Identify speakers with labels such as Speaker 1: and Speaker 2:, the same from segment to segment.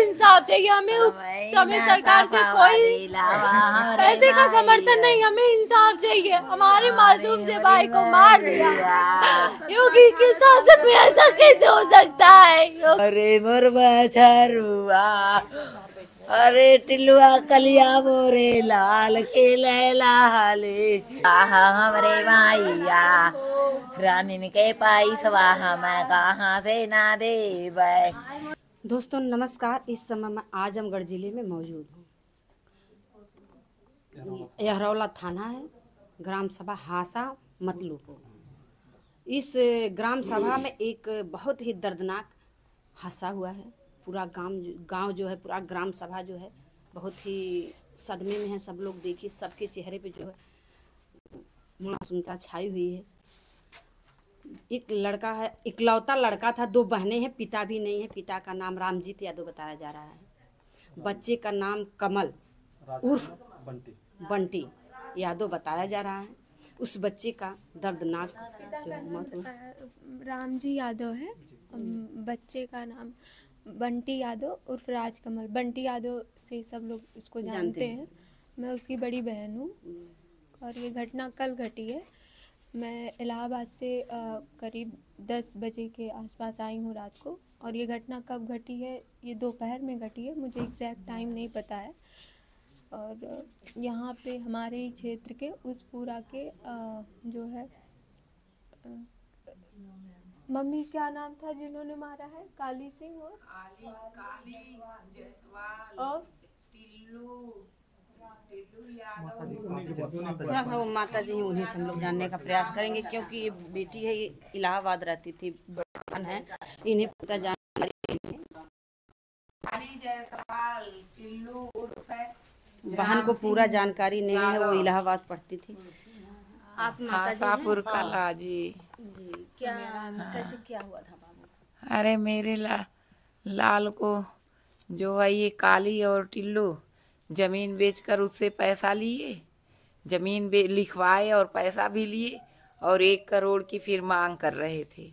Speaker 1: इंसाफ चाहिए हमें सरकार से कोई पैसे का समर्थन नहीं, हमें इंसाफ चाहिए। हमारे मासूम से भाई को मार दिया, योगी के शासन में ऐसा कैसे हो सकता है?
Speaker 2: अरे मोर बछरुआ, अरे टिल्लुआ कलिया मोरे लाल के लैला हाले, हमरे माइया रानी के पाई सवाहा मैं कहाँ से ना देबै।
Speaker 3: दोस्तों नमस्कार, इस समय मैं आजमगढ़ जिले में मौजूद हूँ। यहरौला थाना है, ग्राम सभा हासा मतलूपुर। इस ग्राम सभा में एक बहुत ही दर्दनाक हादसा हुआ है। पूरा गांव जो है, पूरा ग्राम सभा जो है बहुत ही सदमे में है। सब लोग देखिए, सबके चेहरे पे जो है मासूमता छाई हुई है। एक लड़का है, इकलौता लड़का था, 2 बहनें हैं, पिता भी नहीं है। पिता का नाम रामजीत यादव बताया जा रहा है। बच्चे का नाम कमल उर्फ बंटी यादव बताया जा रहा है। उस बच्चे का दर्दनाक जो है मौत हुआ।
Speaker 1: रामजी यादव है, बच्चे का नाम बंटी यादव उर्फ राजकमल। बंटी यादव से सब लोग इसको जानते हैं। मैं उसकी बड़ी बहन हूँ और ये घटना कल घटी है। मैं इलाहाबाद से करीब 10 बजे के आसपास आई हूँ रात को, और ये घटना कब घटी है, ये दोपहर में घटी है, मुझे एग्जैक्ट टाइम नहीं पता है। और यहाँ पे हमारे ही क्षेत्र के उस पूरा के जो है मम्मी क्या नाम था जिन्होंने मारा है? काली सिंह और
Speaker 3: थोड़ा सा वो माता जी उन्हें से हम लोग जानने का प्रयास करेंगे, क्योंकि ये बेटी है, ये इलाहाबाद रहती थी, बहन है, इन्हें पता जानकारी। बहन को पूरा जानकारी नहीं है, वो इलाहाबाद पढ़ती थी। आप
Speaker 2: आशापुर कला जी।
Speaker 3: क्या कैसे क्या हुआ था बाबू?
Speaker 2: अरे मेरे लाल को जो है ये काली और टिल्लू जमीन बेचकर उससे पैसा लिए, जमीन लिखवाए और पैसा भी लिए, और 1 करोड़ की फिर मांग कर रहे थे।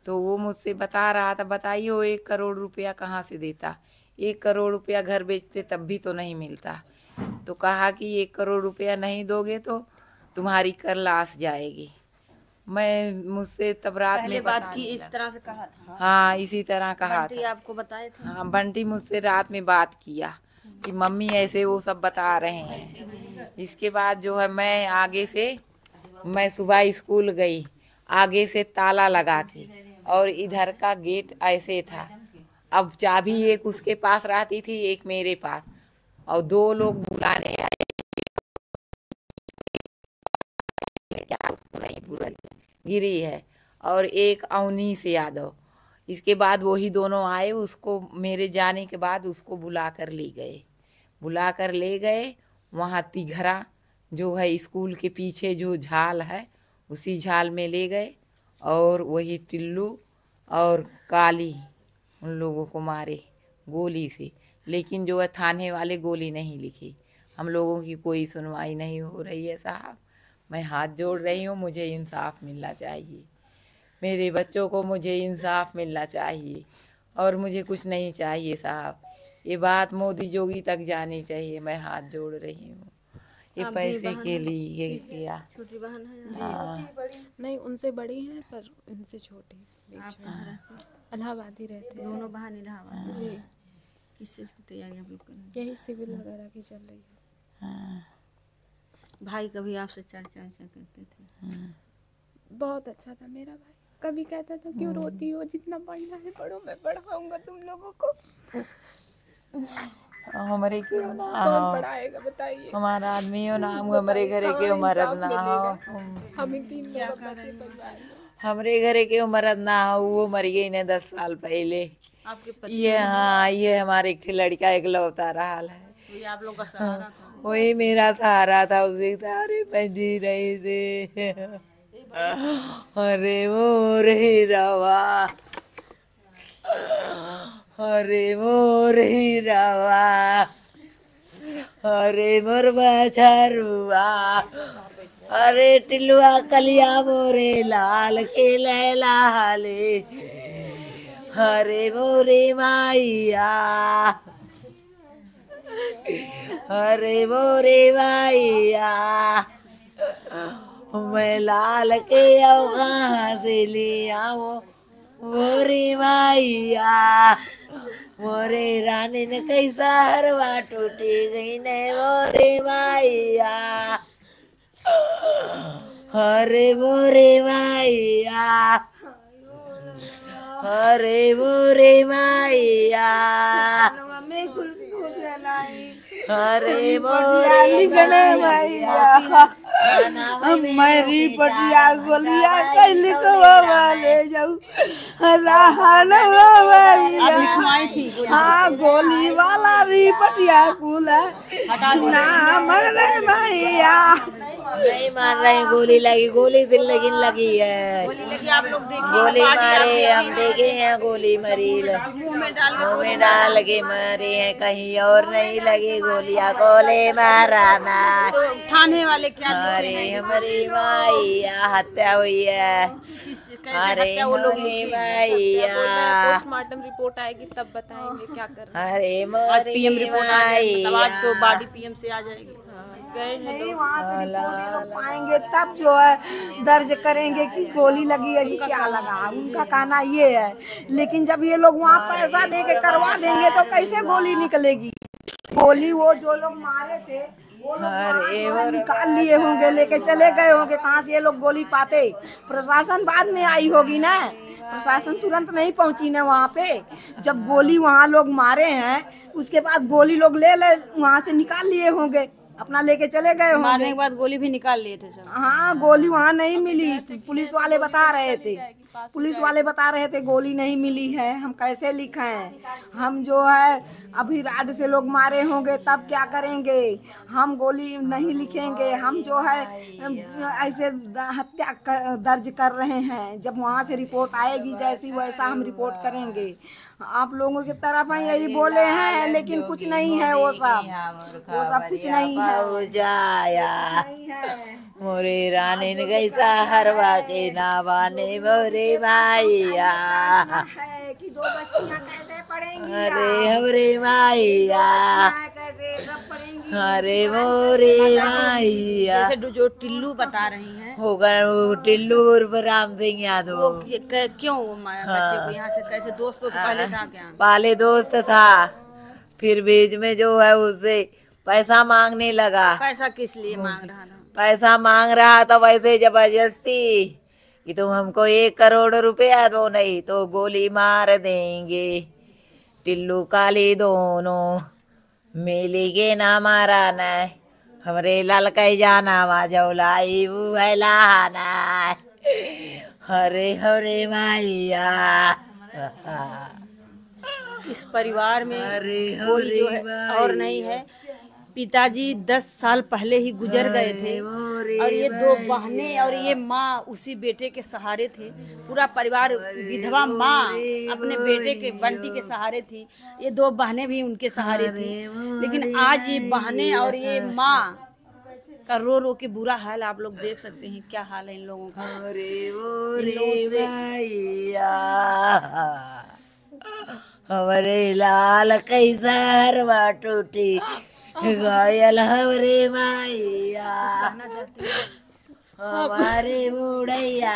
Speaker 2: तो वो मुझसे बता रहा था, बताइए वो 1 करोड़ रुपया कहाँ से देता? 1 करोड़ रुपया घर बेचते तब भी तो नहीं मिलता। तो कहा कि 1 करोड़ रुपया नहीं दोगे तो तुम्हारी कर लाश जाएगी। मैं मुझसे तब रात में
Speaker 3: बात की इस तरह से कहा था।
Speaker 2: हाँ, इसी तरह कहा
Speaker 3: बंटी
Speaker 2: था।
Speaker 3: आपको बताए थे?
Speaker 2: हाँ, बंटी मुझसे रात में बात किया कि मम्मी ऐसे वो सब बता रहे हैं। इसके बाद जो है मैं सुबह स्कूल गई, आगे से ताला लगा के, और इधर का गेट ऐसे था। अब चाबी एक उसके पास रहती थी, एक मेरे पास, और 2 लोग बुलाने आए। क्या उसको नहीं पूरा गिरी है, और एक अवनीश यादव। इसके बाद वही दोनों आए, उसको मेरे जाने के बाद उसको बुला कर ले गए वहाँ तिघरा जो है स्कूल के पीछे जो झाल है, उसी झाल में ले गए, और वही टिल्लू और काली उन लोगों को मारे गोली से। लेकिन जो है थाने वाले गोली नहीं लिखी। हम लोगों की कोई सुनवाई नहीं हो रही है साहब। मैं हाथ जोड़ रही हूँ, मुझे इंसाफ मिलना चाहिए। मेरे बच्चों को मुझे इंसाफ मिलना चाहिए, और मुझे कुछ नहीं चाहिए साहब। ये बात मोदी जोगी तक जानी चाहिए। मैं हाथ जोड़ रही हूँ, ये पैसे के लिए किया।
Speaker 3: छोटी बहन है?
Speaker 2: हाँ,
Speaker 1: नहीं, उनसे बड़ी है पर इनसे छोटी। इलाहाबाद ही रहते हैं
Speaker 3: दोनों बहन इलाहाबाद
Speaker 1: जी।
Speaker 3: किस चीज़ की तैयारी आप लोग कर रहे हैं?
Speaker 1: यही सिविल वगैरह की चल रही है।
Speaker 3: भाई कभी आपसे चर्चा करते थे?
Speaker 1: बहुत अच्छा था मेरा भाई। कभी कहता था क्यों रोती हो, जितना पढ़ना है पढ़ो, मैं पढ़ाऊंगा तुम लोगों को।
Speaker 2: हमारे क्यों ना
Speaker 1: कौन पढ़ाएगा बताइए?
Speaker 2: हमारा आदमी हो ना, हमारे घरे के मरद ना हो।
Speaker 1: हम 3 बच्चे परिवार में।
Speaker 2: हमरे घरे के मरद ना हो, वो मर गई ने 10 साल पहले।
Speaker 3: आपके पति?
Speaker 2: ये हाँ, ये हमारे एक लड़का इकलौता रहा है।
Speaker 3: ये आप लोग का सहारा था?
Speaker 2: वही मेरा सहारा था, उसी सहारे मैं जी रही थी। अरे मोर हीरावा, अरे मोर हीरावा, अरे मोर बछरुआ, अरे टिल्लुआ कलिया मोरे लाल के लैला हाले, हरे मोरे मैया, हरे मोरे मैया, मैं लाल के आओ कहाँ से ले आओ मोरे मैया, मोरे रानी ने कैसा हरवा टूटी गई ने मोरे मैया, हरे मोरे मैया, हरे मोरे मैया, हरे मोरे मैया,
Speaker 4: हमारी पटिया गोलिया कल को ले जाऊ हाँ गोली वाला री पटिया कुला ना मरने मैया
Speaker 2: नहीं मार रहे, गोली लगी, गोली दिल लगी है,
Speaker 3: गोली लगी आप लोग देखिए,
Speaker 2: गोली मारे हम देखे हैं, गोली मरी
Speaker 3: मुंह में डाल के
Speaker 2: मुंह में डाल के मारे हैं, कहीं और नहीं लगी गोलियां, गोली माराना।
Speaker 3: तो थाने वाले क्या
Speaker 2: अरे हमारी मैया हत्या हुई है, अरे हमारी मैया,
Speaker 1: पोस्टमार्टम रिपोर्ट आएगी तब बताएंगे क्या कर रहे
Speaker 2: अरे
Speaker 3: आज पीएम
Speaker 2: मोरी
Speaker 3: रिपोर्ट आ जाएगी, मतलब आज तो
Speaker 2: मैया,
Speaker 3: बॉडी पीएम से आ जाएगी।
Speaker 4: नहीं वहाँ से रिपोर्ट ये लोग पाएंगे तब जो है दर्ज करेंगे कि गोली लगी है कि क्या लगा, उनका कहना ये है। लेकिन जब ये लोग वहाँ पैसा दे के करवा देंगे तो कैसे गोली निकलेगी? गोली वो जो लोग मारे थे वो लोग निकाल लिए होंगे, लेके चले गए होंगे, कहाँ से ये लोग गोली पाते? प्रशासन बाद में आई होगी ना, प्रशासन तुरंत नहीं पहुंची ना वहाँ पे। जब गोली वहाँ लोग मारे हैं उसके बाद गोली लोग ले वहाँ से निकाल लिए होंगे, अपना लेके चले गए
Speaker 3: मारने
Speaker 4: होंगे।
Speaker 3: के बाद गोली भी निकाल लिए थे सब।
Speaker 4: हाँ गोली वहाँ नहीं मिली, पुलिस वाले बता रहे थे, पुलिस वाले बता रहे थे गोली नहीं मिली है। हम कैसे लिखें? हम जो है अभी राड से लोग मारे होंगे तब क्या करेंगे? हम गोली नहीं लिखेंगे, हम जो है ऐसे हत्या दर्ज कर रहे हैं। जब वहाँ से रिपोर्ट आएगी जैसी वैसा हम रिपोर्ट करेंगे। आप लोगों की तरफ यही बोले हैं, लेकिन कुछ नहीं है, वो सब कुछ नहीं है।
Speaker 2: जाया मोरे रानी ने कैसा हरवा के ना बाने मोरे मैया,
Speaker 4: है कि दो बच्चियां कैसे पढ़ेंगी?
Speaker 2: अरे हमरे मैया,
Speaker 4: कैसे सब पढ़ेंगी?
Speaker 2: अरे मोरे मैया,
Speaker 3: जैसे जो टिल्लू बता रही हैं
Speaker 2: होगा वो टिल्लू उर्फ राम सिंह यादव,
Speaker 3: वो क्यों वो बच्चे को यहाँ से कैसे? दोस्त तो पहले था क्या?
Speaker 2: पाले दोस्त था, फिर बीच में जो है उससे पैसा मांगने लगा।
Speaker 3: पैसा किस लिए मांग रहा था?
Speaker 2: पैसा मांग रहा था वैसे जबरदस्ती कि तुम हमको 1 करोड़ रुपया दो, नहीं तो गोली मार देंगे। टिल्लू काली दोनों मिली के ना मारा न, हमरे ललका जाना वा जौलाई वो है लाना, हरे हरे मैया।
Speaker 3: इस परिवार में
Speaker 2: अरे
Speaker 3: कोई जो है और नहीं है। पिताजी 10 साल पहले ही गुजर गए थे और ये 2 बहनें और ये माँ उसी बेटे के सहारे थे। पूरा परिवार, विधवा माँ अपने बेटे के बंटी के सहारे थी, ये 2 बहनें भी उनके सहारे थी। लेकिन आज ये बहनें और ये माँ का रो रो के बुरा हाल आप लोग देख सकते हैं, क्या हाल है इन लोगों का।
Speaker 2: हमारे लाल कैसा हरवा टूटी घायल हमारे मैया, हमारे बुढ़ैया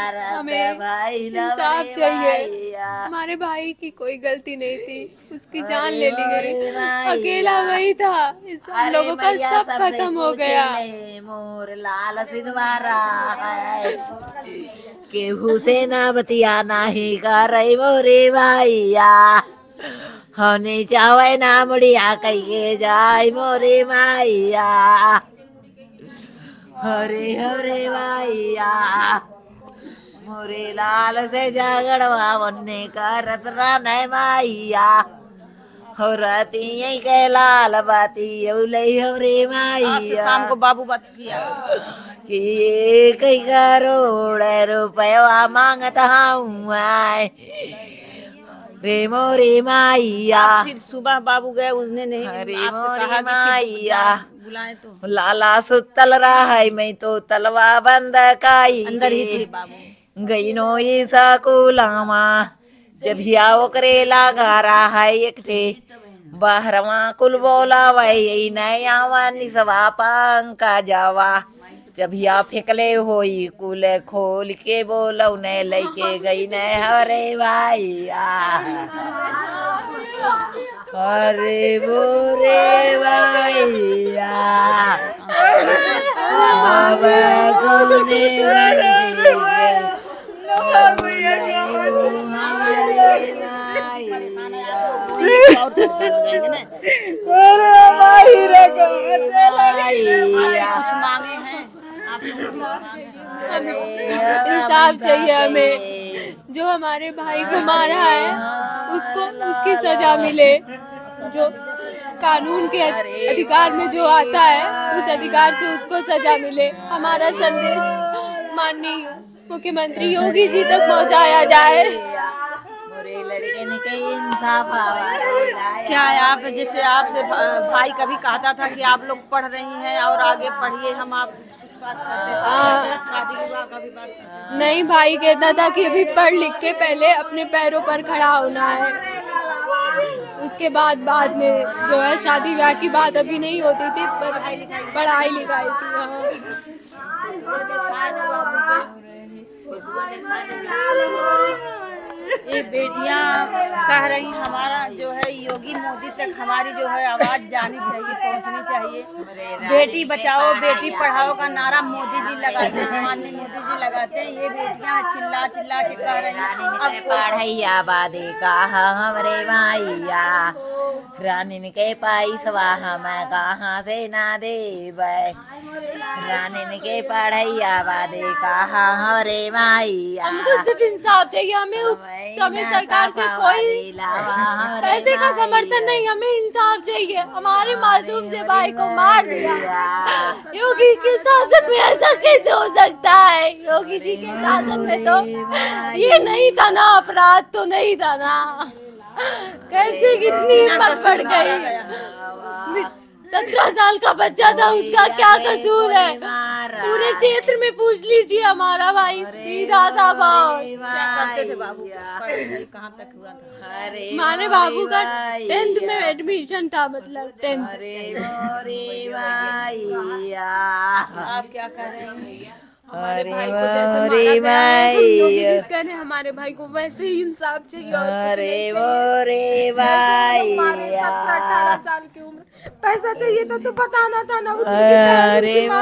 Speaker 2: भाई
Speaker 1: इंसाफ चाहिए। हमारे भाई की कोई गलती नहीं थी, उसकी जान ले ली गई, अकेला वही था, हम लोगों का सब खत्म हो गया।
Speaker 2: मोर लाल सिद्धारा है केहू से ना बतिया नहीं कर रही मोरे भैया, हमने चावे ना मुड़िया कही के जाय मोरे मैया, हरे हरे मैया, मोरे लाल से झगड़वा मुन्ने करत नहीं मैया, हो रहती यही के लाल बाती हमरे मैया।
Speaker 3: शाम को बाबू बात किया
Speaker 2: कि 1 करोड़ रुपया मांगता हूँ रे मोरे मैया।
Speaker 3: फिर सुबह बाबू गए, उसने नहीं आपसे कहा
Speaker 2: मैया
Speaker 3: बुलाए तो
Speaker 2: लाला सुतल रहा है, मैं तो तलवा बंद काई
Speaker 3: अंदर ही थे बाबू।
Speaker 2: गई नो ये सकुलामा जब हियाओ करेला घारा है एक ठे बहरवा कुल बोला वही नए आवानी सवा पंका जावा जब हिया फेंकले होई कुल खोल के बोलो ने लेके गई ने हरे भाई अरे बोरे भैया
Speaker 3: कुछ मांगे हैं आप
Speaker 1: इंसाफ चाहिए हमें। जो हमारे भाई को मारा है उसको उसकी सजा मिले। जो कानून के अधिकार में जो आता है उस अधिकार से उसको सजा मिले। हमारा संदेश माननीय मुख्यमंत्री योगी जी तक पहुंचाया जाए।
Speaker 2: लड़के ने कहीं इंसाफ
Speaker 3: क्या है आप जैसे आपसे भाई कभी कहता था कि आप लोग पढ़ रही हैं और आगे पढ़िए, हम आप इस बात करते
Speaker 1: नहीं, भाई कहता था कि अभी पढ़ लिख के पहले अपने पैरों पर खड़ा होना है, उसके बाद में जो है शादी ब्याह की बात अभी नहीं होती थी, पर पढ़ाई लिखाई थी।
Speaker 3: ये बेटियां कह रही हमारा जो है योगी मोदी तक हमारी जो है आवाज जानी चाहिए, पहुंचनी चाहिए। बेटी बचाओ बेटी पढ़ाओ का नारा मोदी जी लगाते हैं, माननीय मोदी जी लगाते हैं। ये बेटियां चिल्ला चिल्ला के कह रही हैं अब
Speaker 2: पढ़ैया बादे कहा हमरे माइया रानी के पाई सवाहा मैं कहाँ से ना देबै रानी के पढ़ैया बादे कहा हमरे माइया।
Speaker 1: हमको सिर्फ इंसाफ चाहिए। हमें सरकार से कोई पैसे का समर्थन नहीं, हमें इंसाफ चाहिए। हमारे मासूम से भाई को मार दिया। योगी के शासन में ऐसा कैसे हो सकता है? योगी जी के शासन में तो ये नहीं था ना, अपराध तो नहीं था ना। कैसे कितनी हिम्मत बढ़ गई। 17 साल का बच्चा था, उसका क्या कसूर है? पूरे क्षेत्र में पूछ लीजिए, हमारा भाई सीधा था बहुत।
Speaker 3: कहाँ तक हुआ था?
Speaker 1: हमारे बाबू का 10th में एडमिशन था, मतलब 10th।
Speaker 3: आप क्या कर रहे हैं?
Speaker 1: हमारे भाई को जैसे मारा गया है, योगी जी कहने हमारे भाई को वैसे ही इंसाफ चाहिए।
Speaker 2: अरे वो भाई
Speaker 1: 17-18 साल की उम्र, पैसा चाहिए था तो बताना था ना।
Speaker 2: अरे वो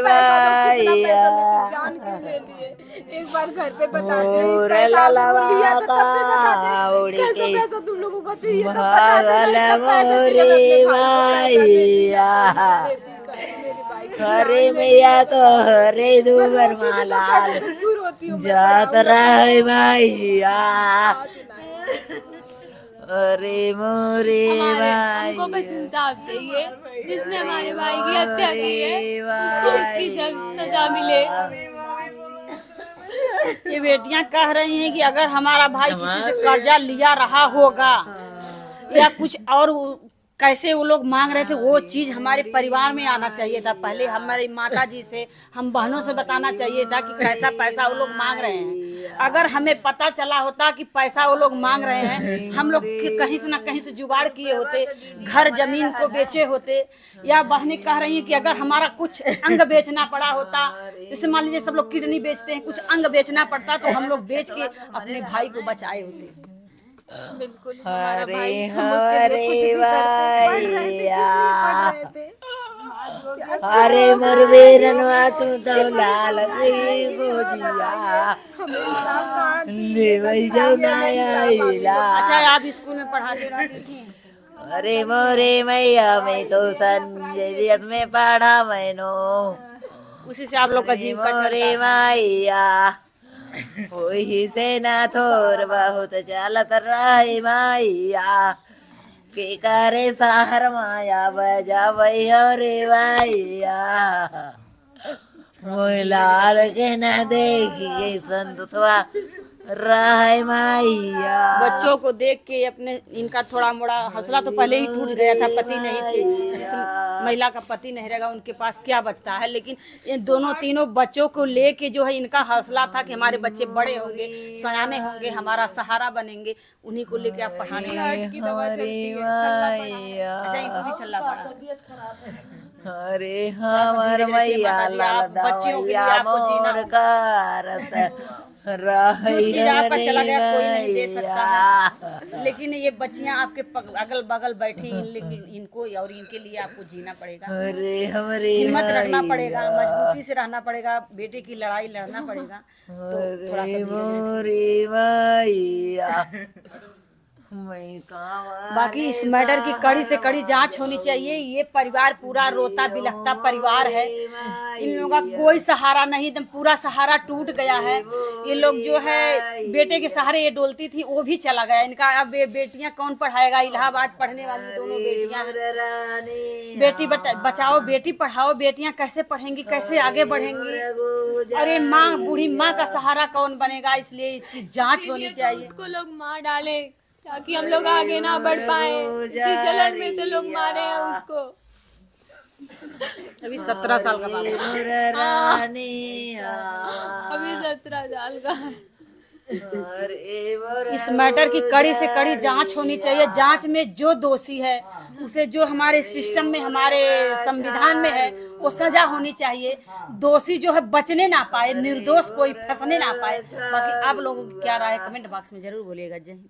Speaker 2: भाई
Speaker 1: जान क्यों ले लिए? एक बार घर पे बता दे, लिया था तब भी बता दे। कैसे पैसा तुम लोगों को चाहिए तब बता देना, पैसा चाहिए
Speaker 2: अरे मैया तो हरे दूबर मालाल जात रहे भैया। अरे मोरे भाई,
Speaker 1: हमको बस इंसाफ चाहिए। जिसने हमारे भाई की हत्या की है उसको उसकी सजा मिले।
Speaker 3: ये बेटियां कह रही हैं कि अगर हमारा भाई किसी से कर्जा लिया रहा होगा या कुछ और कैसे वो लोग मांग रहे थे, वो चीज हमारे परिवार में आना चाहिए था। पहले हमारी माता जी से, हम बहनों से बताना चाहिए था कि कैसा पैसा वो लोग मांग रहे हैं। अगर हमें पता चला होता कि पैसा वो लोग मांग रहे हैं, हम लोग कहीं से ना कहीं से जुगाड़ किए होते, घर जमीन को बेचे होते। या बहनें कह रही हैं कि अगर हमारा कुछ अंग बेचना पड़ा होता, जैसे मान लीजिए सब लोग किडनी बेचते हैं, कुछ अंग बेचना पड़ता तो हम लोग बेच के अपने भाई को बचाए होते।
Speaker 1: बिल्कुल।
Speaker 2: हरे हरे भैया अरे मरवेरनवा तू तो लाल गई गोदिया ले वही जाओ ना आइला।
Speaker 3: अच्छा, आप स्कूल में पढ़ाते रहते थे?
Speaker 2: अरे मोरे मैया मैं तो संजय में पढ़ा मैनो,
Speaker 3: उसी से आप लोग का जीव का
Speaker 2: मोरे मैया वही से ना थोर बहुत चलत रहे मैया के करे सहर माया बजा भैया रे भैया मोह लाल के न देखी संतोषवा रहे मैया।
Speaker 3: बच्चों को देख के अपने इनका थोड़ा मोड़ा हौसला तो पहले ही टूट गया था, पति नहीं थे। महिला का पति नहीं रहेगा उनके पास क्या बचता है। लेकिन इन दोनों तीनों बच्चों को लेके जो है इनका हौसला था कि हमारे बच्चे बड़े होंगे, सयाने होंगे, हमारा सहारा बनेंगे, उन्हीं को लेके आप पढ़ाने लगे। अच्छा, इनको भी छल्ला पड़ा।
Speaker 2: अरे हमार मैया
Speaker 3: बच्चियों के लिए आपको जीना
Speaker 2: करत
Speaker 3: जो चीज आप पर चला गया कोई नहीं दे सकता है। लेकिन ये बच्चियां आपके अगल बगल बैठी, इनको और इनके लिए आपको जीना पड़ेगा,
Speaker 2: अरे हमारे
Speaker 3: हिम्मत रखना पड़ेगा, मजबूती से रहना पड़ेगा, बेटे की लड़ाई लड़ना पड़ेगा। तो थोड़ा बाकी इस मैटर की कड़ी से कड़ी जांच होनी चाहिए। ये परिवार पूरा रोता बिलखता परिवार है, इन लोगों का कोई सहारा नहीं, एकदम पूरा सहारा टूट गया है। ये लोग जो है बेटे के सहारे ये डोलती थी, वो भी चला गया इनका। अब बेटियां कौन पढ़ाएगा? इलाहाबाद पढ़ने वाली दोनों बेटियां, बेटी बचाओ बेटी पढ़ाओ, बेटियां कैसे पढ़ेंगी, कैसे आगे बढ़ेंगी? अरे माँ, बूढ़ी माँ का सहारा कौन बनेगा? इसलिए इसकी जांच होनी चाहिए।
Speaker 1: उसको लोग मार डाले ताकि हम लोग आगे ना बढ़ पाए, इसी जलन में तो लोग मारे हैं उसको।
Speaker 3: अभी 17 साल का बाबू,
Speaker 1: अभी 17 साल का है।
Speaker 3: इस मैटर की कड़ी से कड़ी जांच होनी चाहिए। जांच में जो दोषी है उसे, जो हमारे सिस्टम में, हमारे संविधान में है, वो सजा होनी चाहिए। दोषी जो है बचने ना पाए, निर्दोष कोई फंसने ना पाए। बाकी आप लोगों की क्या राय है कमेंट बॉक्स में जरूर बोलिएगा। जय हिंद।